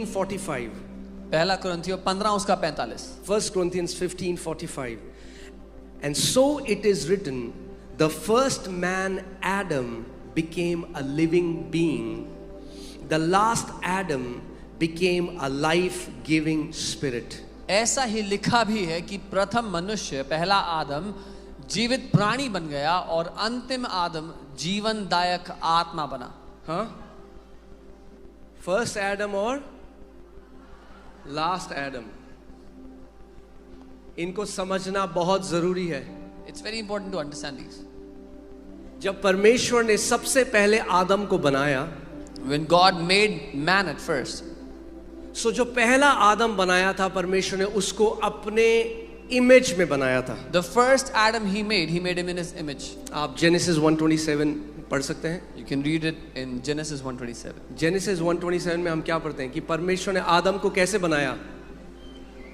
15:45. पहला कुरिन्थियों 15 उसका 45. 1 Corinthians 15:45. And so it is written, the first man Adam became a living being. The last Adam became a life-giving spirit. ऐसा ही लिखा भी है कि प्रथम मनुष्य पहला आदम जीवित प्राणी बन गया और अंतिम आदम जीवनदायक आत्मा बना. हाँ? First Adam और last Adam. इनको समझना बहुत जरूरी है. It's very important to understand these. जब परमेश्वर ने सबसे पहले आदम को बनाया, When God made man at first, सो जो पहला आदम बनाया था परमेश्वर ने उसको अपने इमेज में बनाया था. the first Adam he made him in his image. आप जेनेसिस 1:27 पढ़ सकते हैं. You can read it in Genesis 1:27. Genesis 1:27 में हम क्या पढ़ते हैं कि परमेश्वर ने आदम को कैसे बनाया?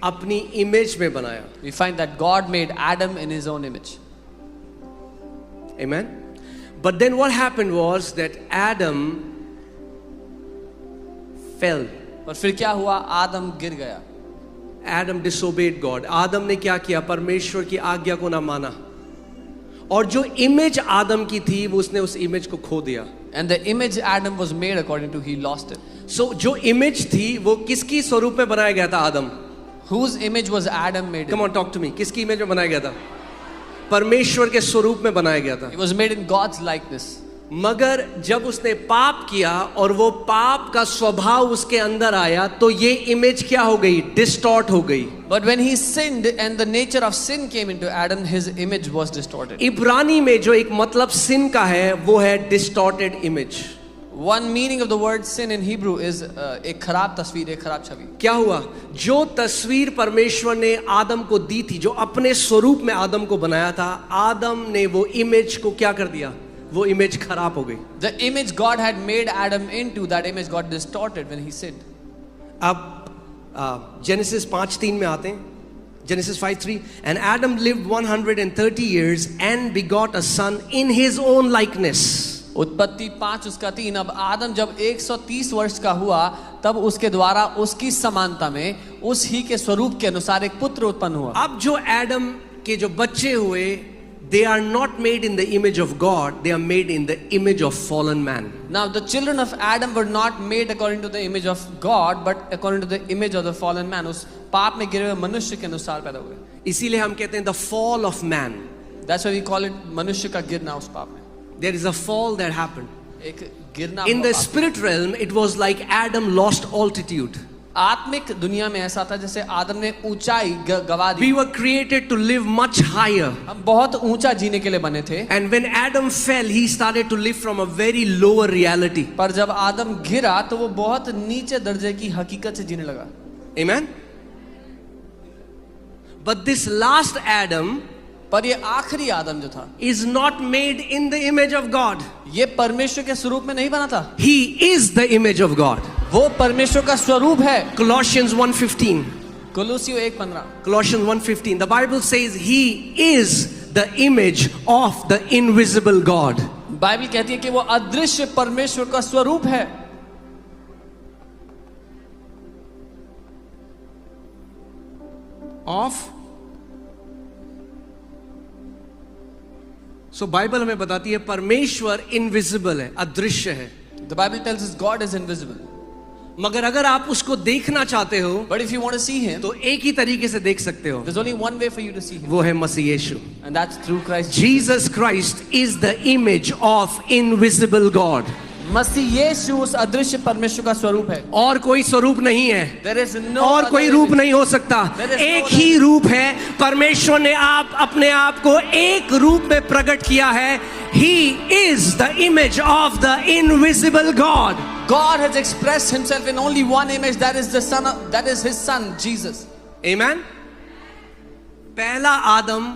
अपनी इमेज में बनाया. We find that God made Adam in his own image. Amen. But then what happened was that Adam fell. और फिर क्या हुआ? आदम गिर गया. Adam disobeyed God. आदम ने क्या किया? परमेश्वर की आज्ञा को ना माना. और जो इमेज आदम की थी वो उसने उस इमेज को खो दिया. And the image Adam was made according to, he lost it. So जो इमेज थी वो किसकी स्वरूप में बनाया गया था? आदम. Whose image was Adam made in? Come on, talk to me. किसकी इमेज में बनाया गया था? परमेश्वर के स्वरूप में बनाया गया था. He was made in God's likeness. मगर जब उसने पाप किया और वो पाप का स्वभाव उसके अंदर आया तो ये इमेज क्या हो गई? डिस्टॉर्ट हो गई. But when he sinned and the nature of sin came into Adam, his image was distorted. इब्रानी में जो एक मतलब सिन का है वो है distorted image. One meaning of the word sin in Hebrew is एक खराब तस्वीर, एक खराब छवि. क्या हुआ? जो तस्वीर परमेश्वर ने आदम को दी थी, जो अपने स्वरूप में आदम को बनाया था, आदम ने वो इमेज को क्या कर दिया? वो इमेज खराब हो गई. The image God had made Adam into, that image got distorted when he sinned. अब जेनेसिस 5:3 में आते हैं. Genesis 5:3. And Adam lived 130 years and begot a son in his own likeness. उत्पत्ति 5 उसका 3. अब आदम जब 130 वर्ष का हुआ तब उसके द्वारा उसकी समानता में उस ही के स्वरूप के अनुसार एक पुत्र उत्पन्न हुआ. अब जो एडम के जो बच्चे हुए, they are not made in the image of God, they are made in the image of fallen man. Now the children of Adam were not made according to the image of God but according to the image of the fallen man. उस पाप में गिरे हुए मनुष्य के अनुसार पैदा हुए. इसीलिए हम कहते हैं the fall of man. That's why we call it मनुष्य का गिरना उस पाप में. There is a fall that happened. एक गिरना. In the spirit realm, it was like Adam lost altitude. आत्मिक दुनिया में ऐसा था जैसे आदम ने ऊंचाई गवा दी. We were created to live much higher. हम बहुत ऊंचा जीने के लिए बने थे. And when Adam fell, he started to live from a very lower reality. पर जब आदम गिरा तो वो बहुत नीचे दर्जे की हकीकत से जीने लगा. Amen. But this last Adam, पर ये आखिरी आदम जो था, is not made in the image of God. ये परमेश्वर के स्वरूप में नहीं बना था. He is the image of God. वो परमेश्वर का स्वरूप है. Colossians 1:15. कोलोसियों 1:15. Colossians 1:15. The Bible says he is the image of the invisible God. Bible कहती है कि वो अदृश्य परमेश्वर का स्वरूप है. Of. So Bible हमें बताती है परमेश्वर invisible है, अदृश्य है. The Bible tells us God is invisible. मगर अगर आप उसको देखना चाहते हो, But if you want to see him, तो एक ही तरीके से देख सकते हो. there's only one way for you to see him. वो है मसीह यीशु. And that's through Christ. Jesus Christ is the image of invisible God. मसीह यीशु उस अदृश्य परमेश्वर का स्वरूप है. और कोई स्वरूप नहीं है. There is no और other कोई रूप image. नहीं हो सकता. There is no एक other ही रूप है. परमेश्वर ने अपने आप को एक रूप में प्रकट किया है. He is the image of the invisible God. God has expressed himself in only one image, that is that is his son Jesus. Amen. पहला आदम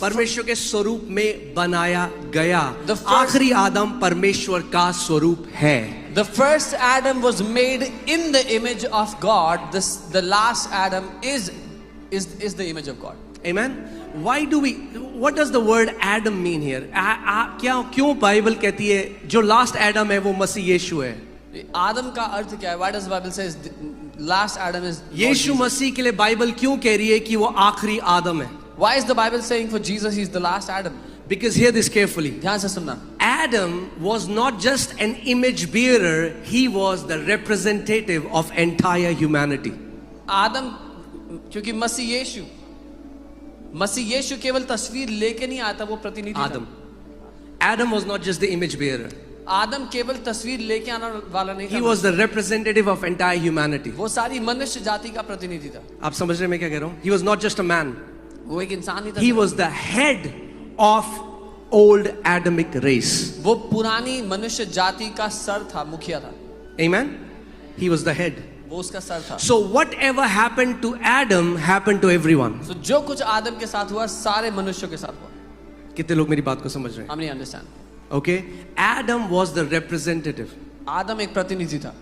परमेश्वर के स्वरूप में बनाया गया. आखिरी आदम परमेश्वर का स्वरूप है. The first Adam was made in the image of God. The last Adam is the image of God. Amen. What does the word Adam mean here? क्यों बाइबल कहती है जो लास्ट एडम है वो मसीह यीशु है? आदम का अर्थ क्या है? Why does the Bible says last Adam is Lord Yeshu Jesus? मसीह के लिए बाइबल क्यों कह रही है कि वो आखिरी आदम है? Why is the Bible saying for Jesus he's the last Adam? Because hear this carefully. ध्यान से सुनना. Adam was not just an image bearer, he was the representative of entire humanity. आदम, क्योंकि मसीह यीशु केवल तस्वीर लेके नहीं आता, वो प्रतिनिधि था. Adam was not just the image bearer. आदम केवल तस्वीर लेके आने वाला नहीं था. He was the representative of entire humanity. वो सारी मनुष्य जाति का प्रतिनिधि था. आप समझ रहे हैं मैं क्या कह रहा हूँ? He was not just a man. वो एक इंसान ही था. He was the head of old Adamic race. वो पुरानी मनुष्य जाति का सर था, मुखिया था. Amen? He was the head. वो उसका सर था. So whatever happened to Adam happened to everyone. So जो कुछ आदम के साथ हुआ सारे मनुष्यों के साथ हुआ. कितने लोग मेरी बात को समझ रहे हैं? हम नहीं understand. Okay? Adam was the representative. आदम एक प्रतिनिधि था.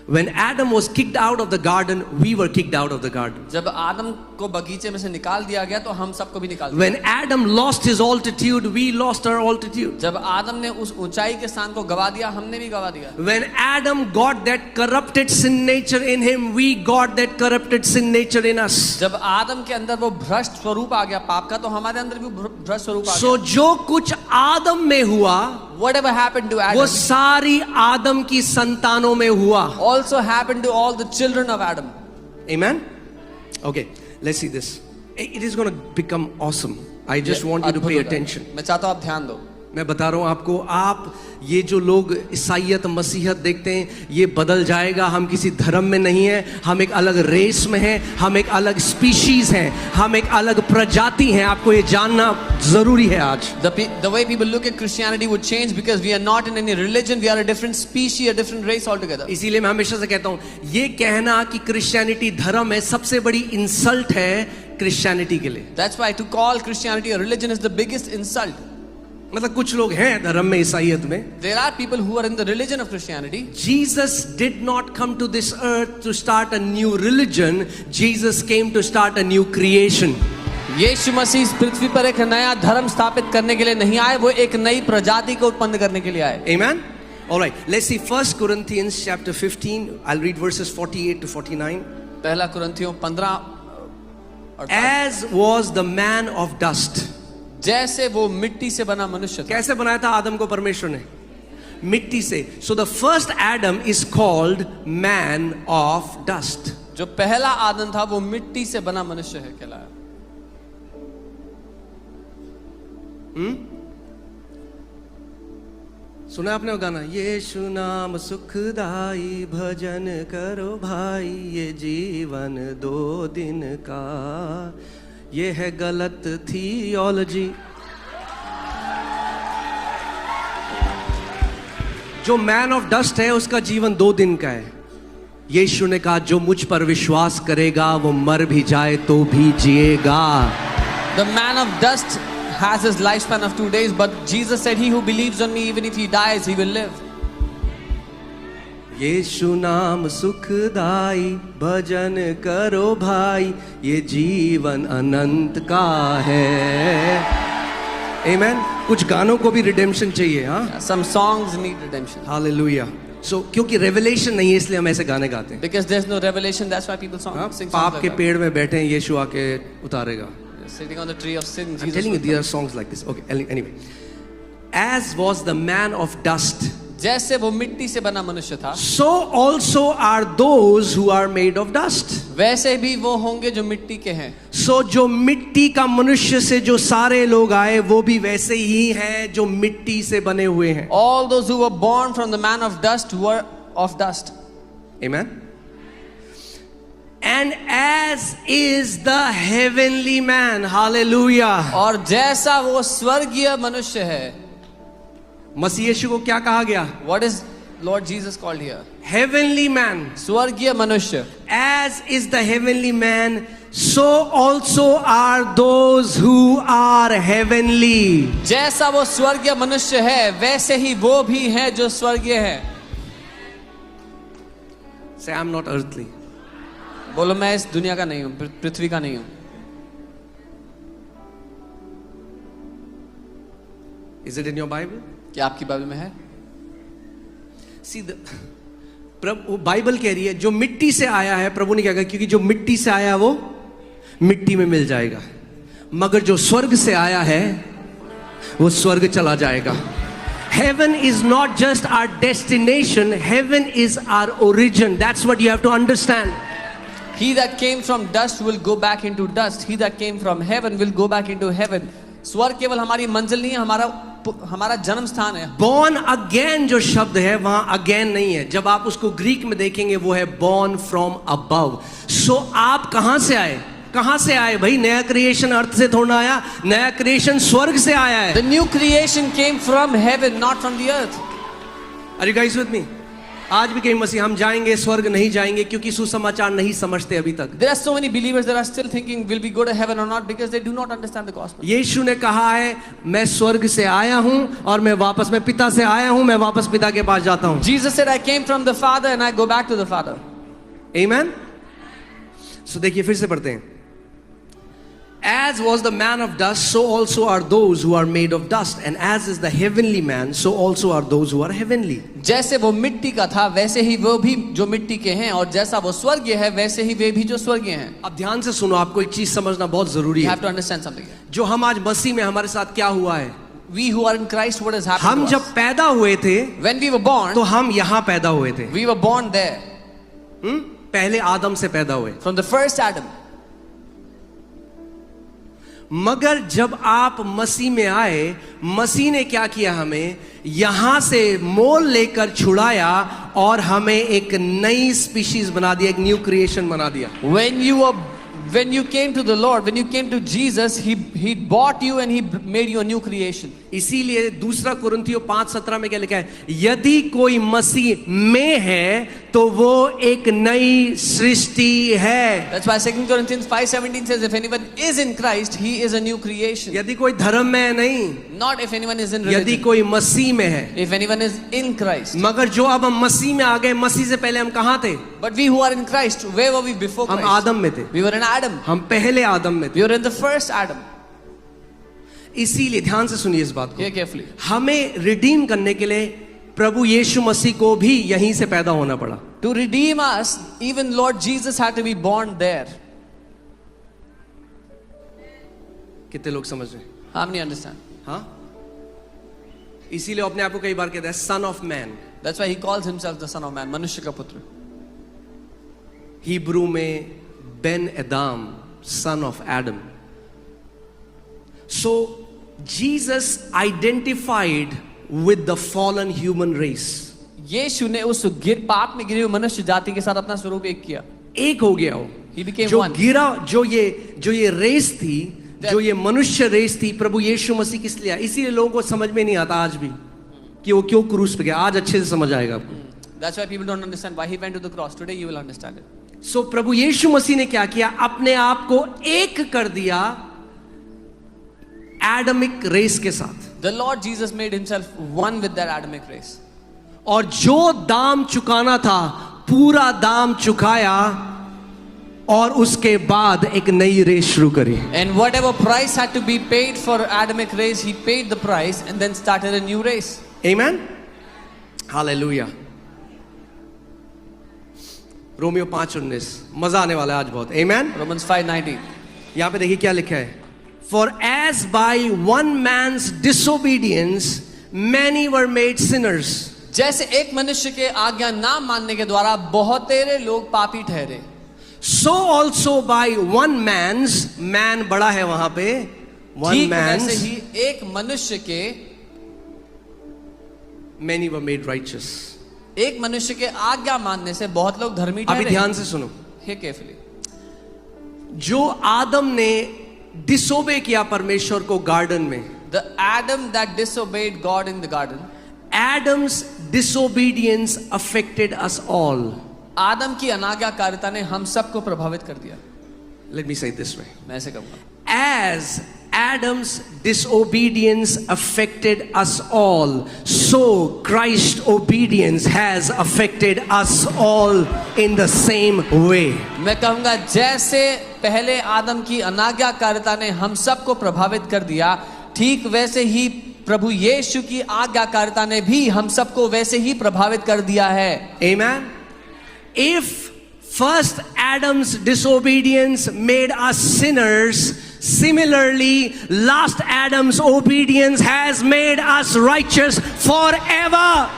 When Adam was kicked out of the garden, we were kicked out of the garden. जब आदम को बगीचे में से निकाल दिया गया तो हम सबको भी निकाल दिया. When Adam lost his altitude, we lost our altitude. जब आदम ने उस ऊंचाई के स्थान को गवा दिया, हमने भी गवा दिया. When Adam got that corrupted sin nature in him, we got that corrupted sin nature in us. जब आदम के अंदर वो भ्रष्ट स्वरूप आ गया पाप का, तो हमारे अंदर भी भ्रष्ट स्वरूप आ गया. So जो कुछ आदम में हुआ, Whatever happened to Adam, वो सारी आदम की संतानों में हुआ. also happened to all the children of Adam. Amen? Okay, let's see this. It is going to become awesome. I just want you to pay attention. मैं चाहता हूँ आप ध्यान दो. मैं बता रहा हूँ आपको, आप ये जो लोग ईसाईयत मसीहत देखते हैं, ये बदल जाएगा. हम किसी धर्म में नहीं हैं, हम एक अलग रेस में हैं, हम एक अलग स्पीशीज हैं, हम एक अलग प्रजाति हैं. आपको ये जानना जरूरी है आज. The way people look at Christianity would change because we are not in any religion, we are a different species, a different race altogether. इसीलिए मैं हमेशा से कहता हूँ, ये कहना कि क्रिश्चियनिटी धर्म है, सबसे बड़ी इंसल्ट है क्रिश्चियनिटी के लिए. That's why to call Christianity a religion is the biggest insult. मतलब कुछ लोग हैं धर्म में, ईसाईयत में. There are people who are in the religion of Christianity. Jesus did not come to this earth to start a new religion. Jesus came to start a new creation. यीशु मसीह इस पृथ्वी पर एक नया धर्म स्थापित करने के लिए नहीं आए, वो एक नई प्रजाति को उत्पन्न करने के लिए आए. Amen. All right, let's see 1 Corinthians chapter 15. I'll read verses 48 to 49. पहला कुरिन्थियों 15. As was the man of dust. जैसे वो मिट्टी से बना मनुष्य था. कैसे बनाया था आदम को परमेश्वर ने? मिट्टी से. So the first Adam is called man of dust. जो पहला आदम था वो मिट्टी से बना मनुष्य है कहलाया. सुना आपने वो गाना? यीशु नाम सुखदाई, भजन करो भाई, ये जीवन 2 दिन का, ये है गलत थियोलॉजी. जो मैन ऑफ डस्ट है उसका जीवन 2 दिन का है. यीशु ने कहा जो मुझ पर विश्वास करेगा वो मर भी जाए तो भी जिएगा. The man of dust has his lifespan of 2 days, but Jesus said, "He who believes on me, even if he dies, he will live." यीशु नाम सुखदाई, भजन करो भाई, ये जीवन अनंत का है. Amen. कुछ गानों को भी रिडेम्पशन चाहिए. हाँ, Some songs need redemption. Hallelujah. So क्योंकि रेवलेशन नहीं है इसलिए हम ऐसे गाने गाते हैं. Because there's no revelation, that's why people हाँ, sing songs पाप like के that. पेड़ में बैठे हैं, यीशु आके उतारेगा. Sitting on the tree of sin, I'm Jesus telling you, will there come. are songs like this. Okay, anyway. As was the man of dust, जैसे वो मिट्टी से बना मनुष्य था, so also are those who are made of dust. वैसे भी वो होंगे जो मिट्टी के हैं. So जो मिट्टी का मनुष्य से जो सारे लोग आए वो भी वैसे ही हैं जो मिट्टी से बने हुए हैं. All those who were born from the man of dust were of dust. Amen. And as is the heavenly man, hallelujah. और जैसा वो स्वर्गीय मनुष्य है. मसीह यीशु को क्या कहा गया? What is Lord Jesus called here? Heavenly man. स्वर्गीय मनुष्य. As is the heavenly man, so also are those who are heavenly. जैसा वो स्वर्गीय मनुष्य है वैसे ही वो भी है जो स्वर्गीय है. Say, I'm not earthly. बोलो मैं इस दुनिया का नहीं हूं, पृथ्वी का नहीं हूं. Is it in your Bible? क्या आपकी बाइबल में है? सीधा प्रभु बाइबल कह रही है जो मिट्टी से आया है, प्रभु ने क्या कहा, क्योंकि जो मिट्टी से आया है वो मिट्टी में मिल जाएगा, मगर जो स्वर्ग से आया है वो स्वर्ग चला जाएगा। Heaven is not just our destination, heaven is our origin. That's what you have to understand. He that came from dust will go back into dust. He that came from heaven will go back into heaven. स्वर्ग केवल हमारी मंजिल नहीं है, हमारा जन्म स्थान है। Born again जो शब्द है वहां again नहीं है, जब आप उसको ग्रीक में देखेंगे वो है born from above. So आप कहां से आए? कहां से आए भाई? नया क्रिएशन अर्थ से थोड़ा आया, नया क्रिएशन स्वर्ग से आया है। The new creation came from heaven, not from the earth. Are you guys with me? आज भी कई मसीह हम जाएंगे स्वर्ग नहीं जाएंगे क्योंकि सुसमाचार नहीं समझते अभी तक। There are so many believers that are still thinking will we go to heaven or not because they do not understand the gospel. यीशु ने कहा है मैं स्वर्ग से आया हूं और मैं पिता से आया हूं, मैं वापस पिता के पास जाता हूं। Jesus said I came from the Father and I go back to the Father. Amen. So देखिए फिर से पढ़ते हैं। As was the man of dust, so also are those who are made of dust, and as is the heavenly man, so also are those who are heavenly. जैसे वो मिट्टी का था वैसे ही वो भी जो मिट्टी के हैं, और जैसा वो स्वर्गीय है वैसे ही वे भी जो स्वर्गीय हैं। अब ध्यान से सुनो, आपको एक चीज समझना बहुत जरूरी You है। have to understand something. जो हम आज मसीह में हमारे साथ क्या हुआ है, We who are in Christ, what has happened हम to जब us? पैदा हुए थे When we were born, तो हम यहाँ पैदा हुए थे। we were born there पहले आदम से पैदा हुए, from the first Adam. मगर जब आप मसीह में आए, मसीह ने क्या किया, हमें यहां से मोल लेकर छुड़ाया और हमें एक नई स्पीशीज बना दिया, एक न्यू क्रिएशन बना दिया। When you came to the Lord, when you came to Jesus, He bought you and He made you a new creation. इसीलिए दूसरा कुरिन्थियों 5:17 में क्या लिखा है, यदि कोई मसीह में है तो वो एक नई सृष्टि है। That's why 2 Corinthians 5:17 says, if anyone is in Christ, he is a new creation. यदि कोई धर्म में है नहीं, Not if anyone is in यदि religion. कोई मसीह में है। If anyone is in Christ. मगर जो अब हम मसीह में आ गए, मसीह से पहले हम कहाँ थे? But we who are in Christ, where were we before हम Christ? आदम में थे, We were in Adam. हम पहले आदम में थे। We were in the first Adam. इसीलिए ध्यान से सुनिए इस बात को, Hear carefully. हमें रिडीम करने के लिए प्रभु यीशु मसीह को भी यहीं से पैदा होना पड़ा। To redeem us, even Lord Jesus had to be born there. कितने लोग समझ रहे हैं? How many understand? हाँ, इसीलिए अपने आप को कई बार कहता है son of man. That's why he calls himself the Son of Man, मनुष्य का पुत्र. हिब्रू में Ben Adam, son of Adam. So Jesus identified with the fallen human race. यीशु ने उस पाप में गिरी हुई मनुष्य जाति के साथ अपना स्वरूप एक किया। एक हो गया हो। He became जो one. गिरा, जो ये रेस थी, जो ये मनुष्य रेस थी, प्रभु यीशु मसीह किस लिए? इसीलिए लोगों को समझ में नहीं आता आज भी कि वो क्यों क्रूस पे गया। आज अच्छे से समझ आएगा आपको। That's why people don't understand why he went to the cross. Today you will understand it. सो प्रभु यीशु मसीह ने क्या किया? अपने आप को एक कर दिया एडमिक रेस के साथ। The Lord Jesus made himself one with that Adamic race. और जो दाम चुकाना था पूरा दाम चुकाया और उसके बाद एक नई रेस शुरू करी। And whatever price had to be paid for Adamic race, he paid the price and then started a new race. Amen. Hallelujah. Romeo 5:19, मजा आने वाला है आज बहुत। Amen. Romans 5:19. यहां पे देखिए क्या लिखा है, For as by one man's disobedience many were made sinners. जैसे एक मनुष्य के आज्ञा ना मानने के द्वारा बहुत तेरे लोग पापी ठहरे, So also by one man's, man बड़ा है वहां पे, one ठीक man's, वैसे ही एक मनुष्य के, many were made righteous. एक मनुष्य के आज्ञा मानने से बहुत लोग धर्मी अभी ठहरे। ध्यान से सुनो, Hear carefully. जो आदम ने डिसोबे किया परमेश्वर को गार्डन में, The Adam that disobeyed God in the garden, Adam's disobedience affected us all. आदम की अनाज्ञाकारिता ने हम सबको प्रभावित कर दिया। Let me say it this way. मैं ऐसे कहूंगा, As Adam's disobedience affected us all, so Christ's obedience has affected us all in the same way. मैं कहूंगा जैसे पहले आदम की अनाज्ञाकारिता ने हम सबको प्रभावित कर दिया, ठीक वैसे ही प्रभु यीशु की आज्ञाकारिता ने भी हम सबको वैसे ही प्रभावित कर दिया है। Amen. If first Adam's disobedience made us sinners, similarly, last Adam's obedience has made us righteous forever.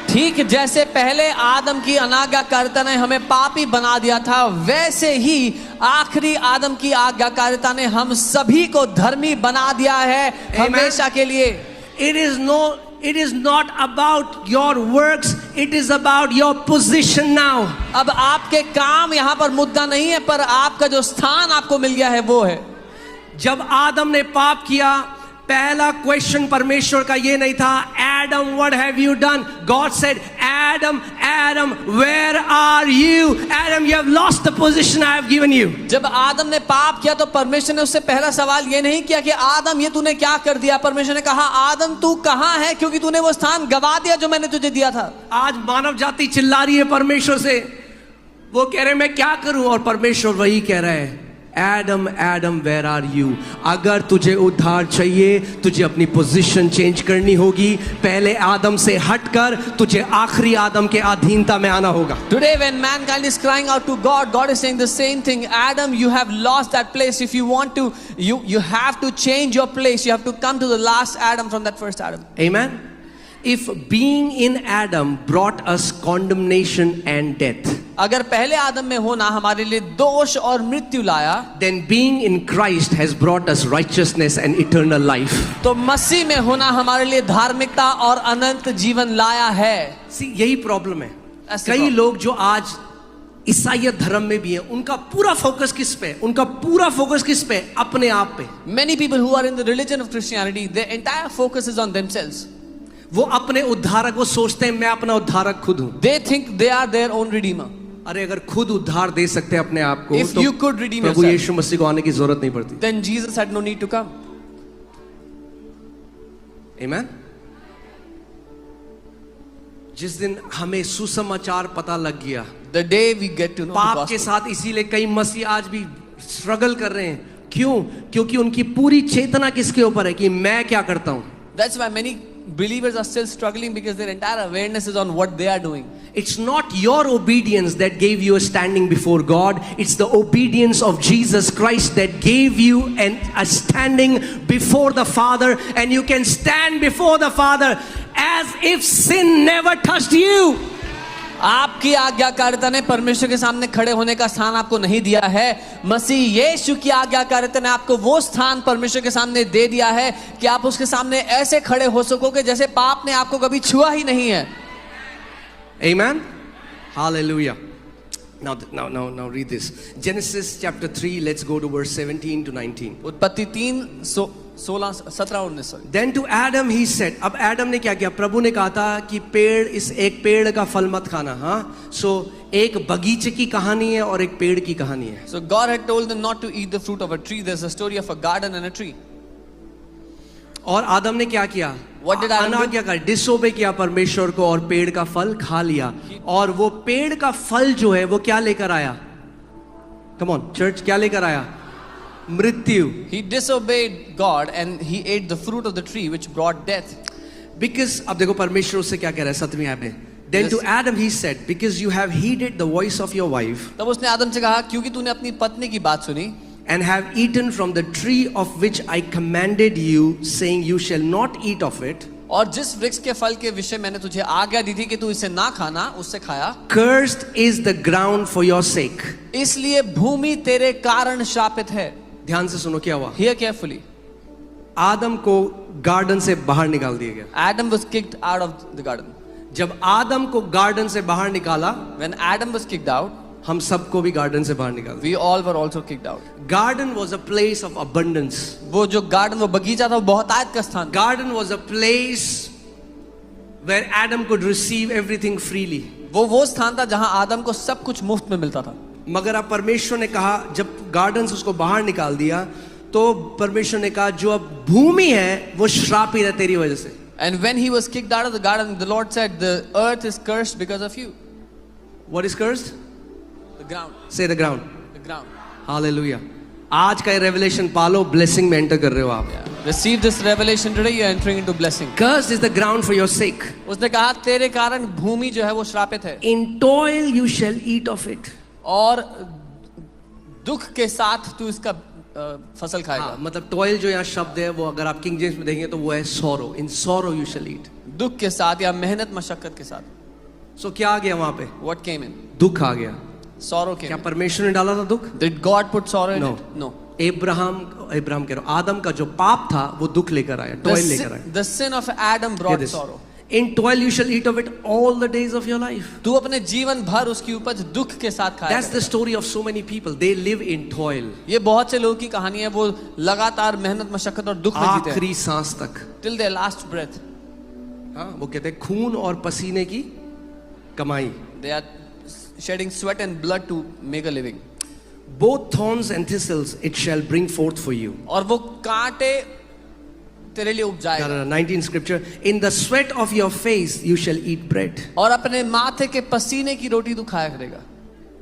ठीक जैसे पहले आदम की अनाज्ञाकारिता ने हमें पापी बना दिया था, वैसे ही आखिरी आदम की आज्ञाकारिता ने हम सभी को धर्मी बना दिया है हमेशा के लिए। It is not about your works, it is about your position now. अब आपके काम यहाँ पर मुद्दा नहीं है, पर आपका जो स्थान आपको मिल गया है वो है। जब आदम ने पाप किया, पहला क्वेश्चन परमेश्वर का ये नहीं था, Adam, what have you done? God said, Adam, where are you? Adam, you have lost the position I have given you. जब आदम ने पाप किया तो परमेश्वर ने उससे पहला सवाल ये नहीं किया कि आदम ये तूने क्या कर दिया। परमेश्वर ने कहा, आदम तू कहाँ है, क्योंकि तूने वो स्थान गवा दिया जो मैंने तुझे दिया था। आज मानव जाति चिल्ला रही है परमेश्वर से, वो कह रहे मैं क्या करूं, और परमेश्वर वही कह रहा है, Adam, where are you? अगर तुझे उद्धार चाहिए, तुझे अपनी पोजीशन चेंज करनी होगी। पहले आदम से हटकर तुझे आखिरी आदम के अधीनता में आना होगा। Today when mankind is crying out to God, God is saying the same thing. Adam, you have lost that place. If you want to, you have to change your place. You have to come to the last Adam from that first Adam. Amen. If being in Adam brought us condemnation and death, अगर पहले आदम में होना हमारे लिए दोष और मृत्यु लाया, then being in Christ has brought us righteousness and eternal life. तो मसीह में होना हमारे लिए धार्मिकता और अनंत जीवन लाया है। See, यही प्रॉब्लम है। कई लोग जो आज ईसाईयत धर्म में भी है, उनका पूरा फोकस किस पे? उनका पूरा फोकस किस पे? अपने आप पे। Many people who are in the religion of Christianity, their entire focus is on themselves. वो अपने उद्धारक, वो सोचते हैं मैं अपना उद्धारक खुद हूं। They think they are their own redeemer. अरे अगर खुद उद्धार दे सकते हैं अपने आप को, If you could redeem Prabhu yourself, यीशु मसीह को आने की जरूरत नहीं पड़ती। then Jesus had no need to come. Amen. जिस दिन हमें सुसमाचार पता लग गया, The day we get to know the पाप के gospel. साथ, इसीलिए कई मसीह आज भी स्ट्रगल कर रहे हैं। क्यों? क्योंकि उनकी पूरी चेतना किसके ऊपर है कि मैं क्या करता हूं। That's why many believers are still struggling, because their entire awareness is on what they are doing. It's not your obedience that gave you a standing before God. It's the obedience of Jesus Christ that gave you a standing before the Father, and you can stand before the Father as if sin never touched you. आपकी आज्ञाकारिता ने परमेश्वर के सामने खड़े होने का स्थान आपको नहीं दिया है। मसीह यीशु की आज्ञाकारिता ने आपको वो स्थान परमेश्वर के सामने दे दिया है कि आप उसके सामने ऐसे खड़े हो सकोगे जैसे पाप ने आपको कभी छुआ ही नहीं है। Amen. Hallelujah. Now read this. Genesis chapter 3, let's go to verse 17 to 19. उत्पत्ति 3 16 17 और 19। Then to Adam he said, अब एडम ने क्या किया? प्रभु ने कहा था कि इस एक पेड़ का फल मत खाना। हाँ, सो एक बगीचे की कहानी है और एक पेड़ की कहानी है। So God had told them not to eat the fruit of a tree. There's a story of a garden and a tree. और आदम ने क्या किया? What did Adam do? अनाज्ञाकारी, डिसोबे किया परमेश्वर को और पेड़ का फल खा लिया। और वो पेड़ का फल जो है वो क्या लेकर आया? कम ऑन चर्च, क्या लेकर आया? मृत्यु। He disobeyed God and he ate the fruit of the tree which brought death. Because अब देखो परमेश्वर उससे क्या कह रहा है 7वीं आयत में। Then to Adam he said, because you have heeded the voice of your wife, तब उसने आदम से कहा, क्योंकि तूने अपनी पत्नी की बात सुनी and have eaten from the tree of which I commanded you, saying you shall not eat of it, और जिस वृक्ष के फल के विषय मैंने तुझे आज्ञा दी थी कि तू इसे ना खाना, उससे खाया। cursed is the ground for your sake. इसलिए भूमि तेरे कारण शापित है। ध्यान से सुनो क्या हुआ। Hear carefully. आदम को गार्डन से बाहर निकाल दिया गया। Adam was kicked out of the garden. जब आदम को गार्डन से बाहर निकाला, When Adam was kicked out, हम सबको भी गार्डन से बाहर निकाल दिया। we all were also kicked out. Garden was a place of abundance. वो जो गार्डन, वो बगीचा था, वो बहुतायत का स्थान। Garden was a place where Adam could receive everything freely. वो स्थान था जहां आदम को सब कुछ मुफ्त में मिलता था। मगर अब परमेश्वर ने कहा, जब गार्डन से उसको बाहर निकाल दिया, तो परमेश्वर ने कहा जो अब भूमि है वो श्रापित है तेरी वजह से। And when he was kicked out of the garden, the Lord said, the earth is cursed because of you. What is cursed? The ground. Say the ground. The ground. Hallelujah. आज का ये रेवलेशन पालो, blessing में enter कर रहे हो आप। Yeah. receive this revelation today, you are entering into blessing. Cursed is the ground for your sake. उसने कहा तेरे कारण भूमि जो है वो श्रापित है In toil you shall eat of it. और दुख के साथ तू इसका फसल खाएगा. हाँ, मतलब toil जो यहाँ शब्द है वो अगर आप किंग जेम्स में देखेंगे तो वो है sorrow. In sorrow you shall eat. दुख के साथ या मेहनत मशक्कत के साथ. So क्या आ गया वहाँ पे? What came in? दुख आ गया. Sorrow came. क्या परमेश्वर ने डाला था दुख? Did God put sorrow in No. it? No. Ibrahim कह रहा हूँ, आदम का जो पाप था वो दुख लेकर आया, टॉयल लेकर आया. The sin of Adam brought sorrow. In toil you shall eat of it all the days of your life. तू अपने जीवन भर उसकी उपज दुख के साथ खाएगा. That's the story of so many people. They live in toil. ये बहुत से लोगों की कहानी है, वो लगातार मेहनत मशक्कत और दुख में जीते हैं. आखिरी सांस तक. Till their last breath. हाँ, वो कहते हैं खून और पसीने की कमाई. They are shedding sweat and blood to make a living. Both thorns and thistles it shall bring forth for you. और वो कांटे तेरे लिए उपजाएगा. 19 scripture. In the sweat of your face you shall eat bread. और अपने माथे के पसीने की रोटी तू खाया करेगा.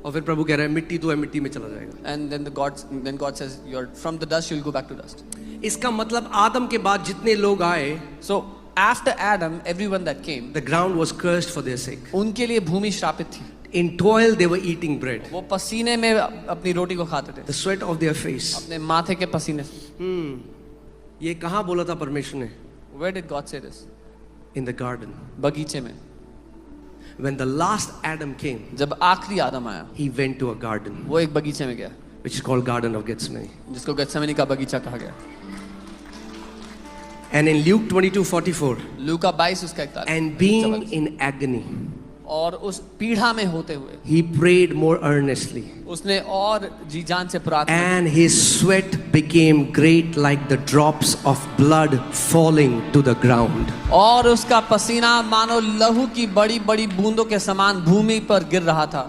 और फिर प्रभु कह रहा है मिट्टी तू है, मिट्टी में चला जाएगा. And then God says you're from the dust, you'll go back to dust. इसका मतलब आदम के बाद जितने लोग आए, So after Adam, everyone that came, the ground was cursed for their sake. उनके लिए भूमि श्रापित थी. In toil they were eating bread. वो पसीने में अपनी रोटी को खाते थे. The sweat of their face. अपने माथे के पसीने से. ये कहाँ बोला था परमेश्वर ने? Where did God say this? In the garden. बगीचे में. When the last Adam came, जब आखिरी आदम आया, he went to a garden, वो एक बगीचे में गया, which is called Garden of Gethsemane. जिसको गेत्सेमनी का बगीचा कहा गया. And in Luke 22:44, लूका 22 उसका 41. and being in agony, और उस पीड़ा में होते हुए he prayed more earnestly, उसने और जी जान से प्रार्थना की. and his sweat became great like the drops of blood falling to the ground. और उसका पसीना मानो लहू की बड़ी बड़ी बूंदों के समान भूमि पर गिर रहा था.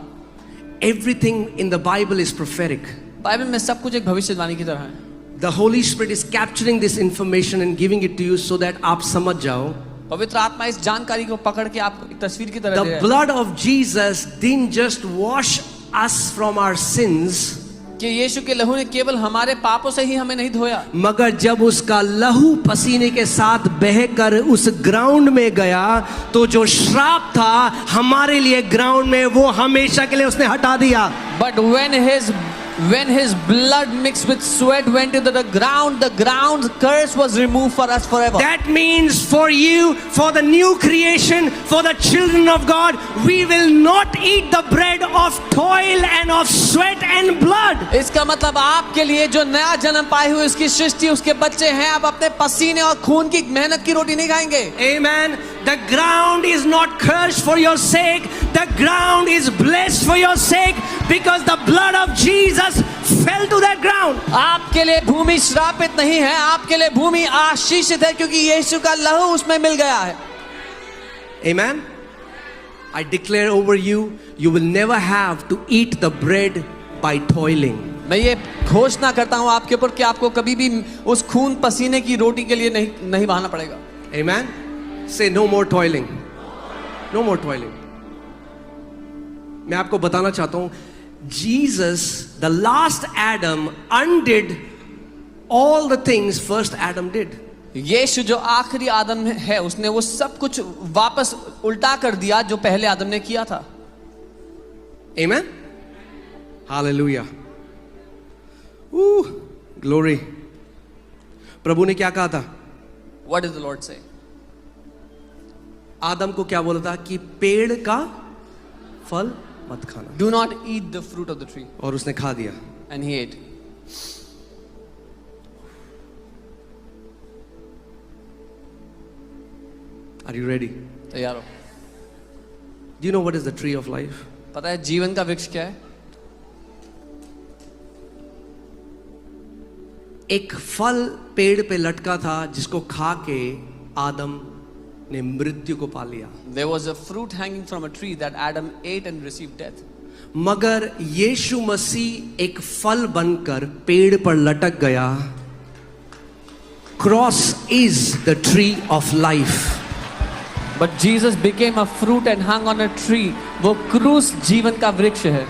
Everything in the Bible is prophetic. Bible में सब कुछ एक भविष्यवाणी की तरह है. The Holy Spirit is capturing this information and giving it to you so that आप समझ जाओ. पवित्र आत्मा इस जानकारी को पकड़ के आपको एक तस्वीर की तरह दे The रहा है. blood of Jesus didn't just wash us from our sins, कि यीशु के लहू ने केवल हमारे पापों से ही हमें नहीं धोया, मगर जब उसका लहू पसीने के साथ बहकर उस ग्राउंड में गया तो जो श्राप था हमारे लिए ग्राउंड में वो हमेशा के लिए उसने हटा दिया. but when his blood mixed with sweat went into the ground curse was removed for us forever. That means for you, for the new creation, for the children of God, we will not eat the bread of toil and of sweat and blood. इसका मतलब आपके लिए जो नया जन्म पाए हुए उसकी सृष्टि उसके बच्चे हैं, आप अपने पसीने और खून की मेहनत की रोटी नहीं खाएंगे. Amen. The ground is not cursed for your sake. The ground is blessed for your sake because the blood of Jesus fell to that ground. आपके लिए भूमि श्रापित नहीं है, आपके लिए भूमि आशीषित है क्योंकि यीशु का लहू उसमें मिल गया है. Amen. I declare over you, you will never have to eat the bread by toiling. मैं ये घोषणा करता हूँ आपके ऊपर कि आपको कभी भी उस खून पसीने की रोटी के लिए नहीं बहाना पड़ेगा. Amen. Say no more toiling. No more toiling. मैं आपको बताना चाहता हूँ, Jesus, the last Adam, undid all the things first Adam did. यीशु जो आखिरी आदम है उसने वो सब कुछ वापस उल्टा कर दिया जो पहले आदम ने किया था. Amen. Hallelujah. Glory. प्रभु ने क्या कहा था? What did the Lord say? आदम को क्या बोला था कि पेड़ का फल मत खाना. Do not eat the fruit of the tree. और उसने खा दिया. And he ate. Are you ready? तैयार हो? Do you know what is the tree of life? पता है जीवन का वृक्ष क्या है? एक फल पेड़ पे लटका था जिसको खा के आदम ने मृत्यु को पा लिया. There was a fruit hanging from a tree that Adam ate and received death. मगर यीशु मसीह एक फल बनकर पेड़ पर लटक गया. Cross is the tree of life. But Jesus became a fruit and hung on a tree. वो क्रूस जीवन का वृक्ष है.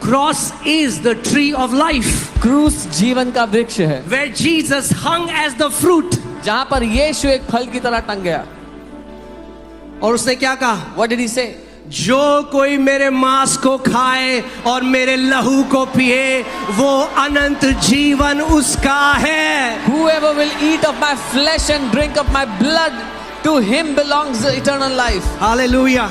Cross is the tree of life. क्रूस जीवन का वृक्ष है. Where Jesus hung as the fruit. जहां पर यीशु एक फल की तरह टंग गया. और उसने क्या कहा? What did he say? जो कोई मेरे मांस को खाए और मेरे लहू को पिए वो अनंत जीवन उसका है. Whoever will eat of my flesh and drink of my blood, to him belongs the eternal life. Hallelujah.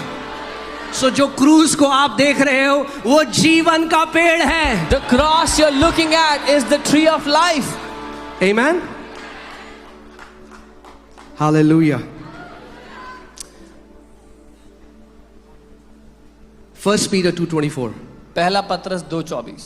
सो जो क्रूस को आप देख रहे हो वो जीवन का पेड़ है. The cross you're looking at is the tree of life. Amen. Hallelujah. 1 Peter 2:24. पहला पत्रस 2:24.